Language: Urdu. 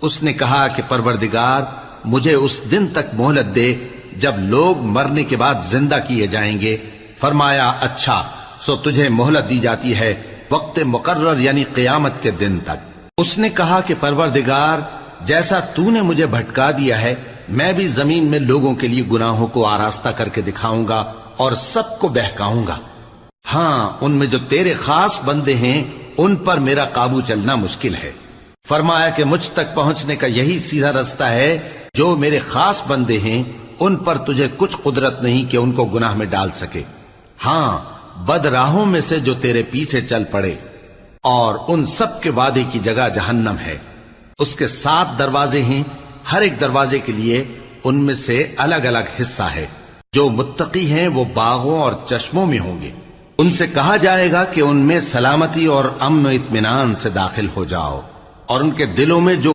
اس نے کہا کہ پروردگار مجھے اس دن تک مہلت دے جب لوگ مرنے کے بعد زندہ کیے جائیں گے۔ فرمایا اچھا، سو تجھے مہلت دی جاتی ہے وقت مقرر یعنی قیامت کے دن تک۔ اس نے کہا کہ پروردگار جیسا تو نے مجھے بھٹکا دیا ہے میں بھی زمین میں لوگوں کے لیے گناہوں کو آراستہ کر کے دکھاؤں گا اور سب کو بہکاؤں گا۔ ہاں ان میں جو تیرے خاص بندے ہیں ان پر میرا قابو چلنا مشکل ہے۔ فرمایا کہ مجھ تک پہنچنے کا یہی سیدھا رستہ ہے، جو میرے خاص بندے ہیں ان پر تجھے کچھ قدرت نہیں کہ ان کو گناہ میں ڈال سکے۔ ہاں بد راہوں میں سے جو تیرے پیچھے چل پڑے، اور ان سب کے وعدے کی جگہ جہنم ہے۔ اس کے 7 دروازے ہیں، ہر ایک دروازے کے لیے ان میں سے الگ الگ حصہ ہے۔ جو متقی ہیں وہ باغوں اور چشموں میں ہوں گے۔ ان سے کہا جائے گا کہ ان میں سلامتی اور امن و اطمینان سے داخل ہو جاؤ، اور ان کے دلوں میں جو